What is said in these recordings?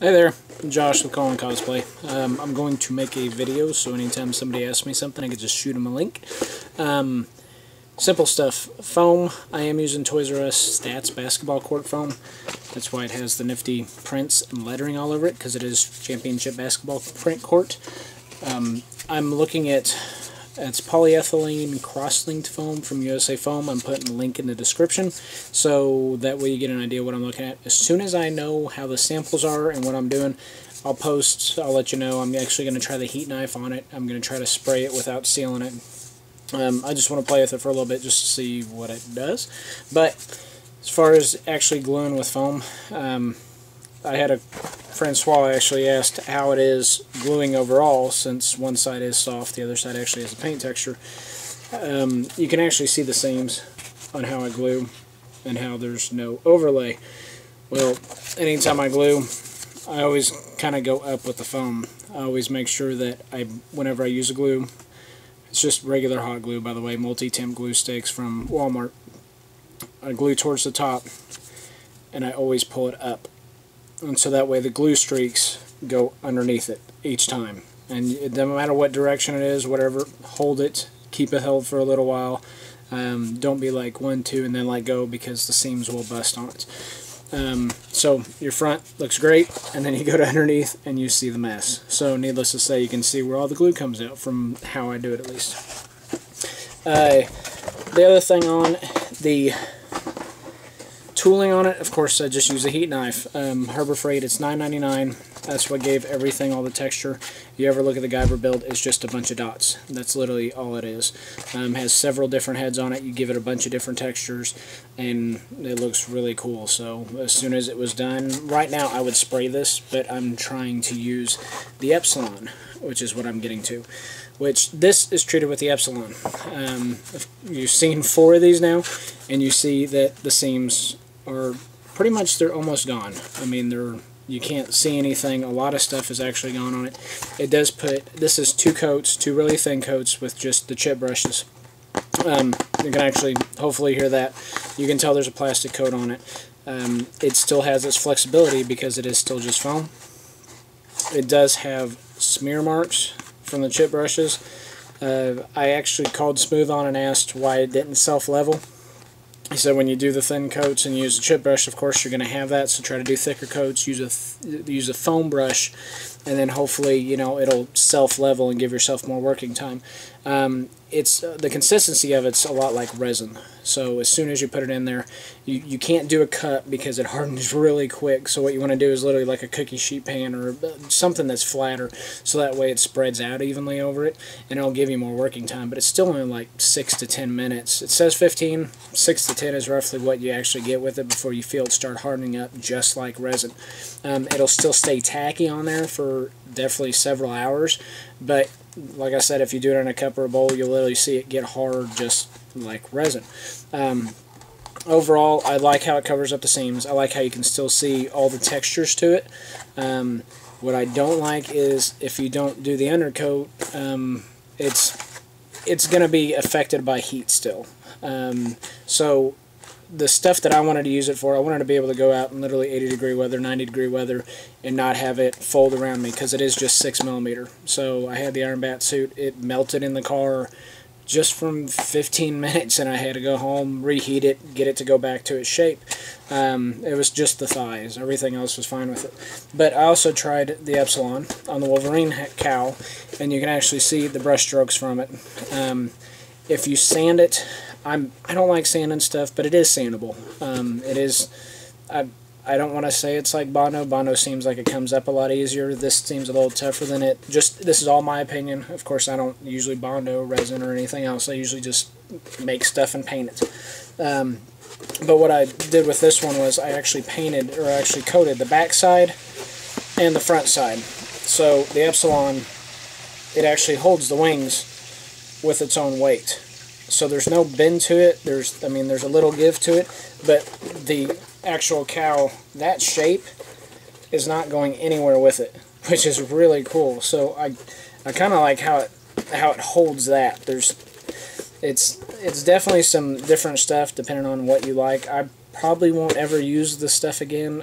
Hey there, I'm Josh with Cullen Cosplay. I'm going to make a video, so anytime somebody asks me something, I can just shoot them a link. Simple stuff. Foam, I am using Toys R Us Stats basketball court foam. That's why it has the nifty prints and lettering all over it, because it is championship basketball print court. I'm looking at it's polyethylene cross-linked foam from USA Foam. I'm putting a link in the description, so that way you get an idea what I'm looking at. As soon as I know how the samples are and what I'm doing, I'll let you know. I'm actually going to try the heat knife on it. I'm going to try to spray it without sealing it. I just want to play with it for a little bit just to see what it does. But as far as actually gluing with foam, I had a Francois actually asked how it is gluing overall, since one side is soft, the other side actually has a paint texture. You can actually see the seams on how I glue and how there's no overlay. Well, anytime I glue, I always kind of go up with the foam. I always make sure that whenever I use a glue, it's just regular hot glue, by the way, multi-temp glue sticks from Walmart. I glue towards the top, and I always pull it up. And so that way the glue streaks go underneath it each time. And it doesn't matter what direction it is, whatever, hold it, keep it held for a little while. Don't be like 1, 2, and then let go, because the seams will bust on it. So your front looks great, and then you go to underneath and you see the mess. So needless to say, you can see where all the glue comes out from how I do it, at least. The other thing on the tooling on it, of course, I just use a heat knife. Harbor Freight, it's $9.99. That's what gave everything all the texture. If you ever look at the Guyver build, it's just a bunch of dots. That's literally all it is. Has several different heads on it. You give it a bunch of different textures, and it looks really cool. So as soon as it was done, right now I would spray this, but I'm trying to use the Epsilon, which is what I'm getting to. Which this is treated with the Epsilon. You've seen 4 of these now, and you see that the seams are pretty much, they're almost gone. I mean, you can't see anything. A lot of stuff is actually gone on it. It does this is 2 coats, 2 really thin coats with just the chip brushes. You can actually hopefully hear that. You can tell there's a plastic coat on it. It still has its flexibility because it is still just foam. It does have smear marks from the chip brushes. I actually called Smooth on and asked why it didn't self-level. He said when you do the thin coats and use a chip brush, of course you're going to have that, so try to do thicker coats, use a foam brush, and then hopefully, you know, it'll self-level and give yourself more working time. The consistency of it's a lot like resin, so as soon as you put it in there, you can't do a cut because it hardens really quick. So what you want to do is literally like a cookie sheet pan or something that's flatter, so that way it spreads out evenly over it, and it'll give you more working time. But it's still only like 6 to 10 minutes. It says 15, 6 to 10 is roughly what you actually get with it before you feel it start hardening up, just like resin. It'll still stay tacky on there for definitely several hours, but like I said, if you do it in a cup or a bowl, you'll literally see it get hard just like resin. Overall, I like how it covers up the seams. I like how you can still see all the textures to it. What I don't like is if you don't do the undercoat, it's going to be affected by heat still. So the stuff that I wanted to use it for, I wanted to be able to go out in literally 80-degree weather, 90-degree weather, and not have it fold around me, because it is just 6mm. So I had the Iron Bat suit. It melted in the car just from 15 minutes, and I had to go home, reheat it, get it to go back to its shape. It was just the thighs. Everything else was fine with it. But I also tried the Epsilon on the Wolverine cowl, and you can actually see the brush strokes from it. If you sand it, I don't like sanding stuff, but it is sandable. It is. I don't want to say it's like Bondo. Bondo seems like it comes up a lot easier. This seems a little tougher than it. This is all my opinion. Of course, I don't usually Bondo resin or anything else. I usually just make stuff and paint it. But what I did with this one was I actually coated the back side and the front side. So the Epsilon, it actually holds the wings with its own weight. So there's no bend to it. There's a little give to it, but the actual cowl, that shape is not going anywhere with it, which is really cool. So I kind of like how it holds that. It's definitely some different stuff depending on what you like. I probably won't ever use this stuff again,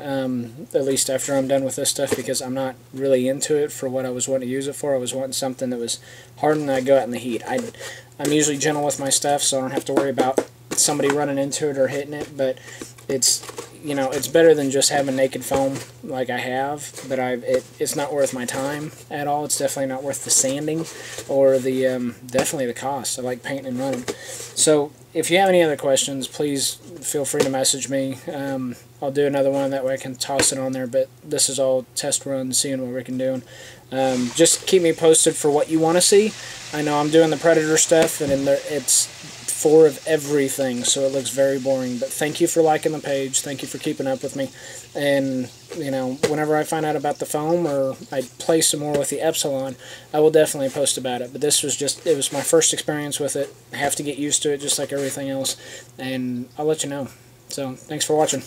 at least after I'm done with this stuff, because I'm not really into it for what I was wanting to use it for. I was wanting something that was hard and I'd go out in the heat. I'm usually gentle with my stuff, so I don't have to worry about somebody running into it or hitting it, but it's, you know, it's better than just having naked foam like I have, but it's not worth my time at all. It's definitely not worth the sanding or the definitely the cost. I like painting and running. So if you have any other questions, please feel free to message me. I'll do another one, that way I can toss it on there, but this is all test run, seeing what we can do. Just keep me posted for what you want to see. I know I'm doing the Predator stuff, and it's 4 of everything, so it looks very boring. But thank you for liking the page. Thank you for keeping up with me. And, you know, whenever I find out about the foam or I play some more with the Epsilon, I will definitely post about it. But this was just, it was my first experience with it. I have to get used to it just like everything else, and I'll let you know. So, thanks for watching.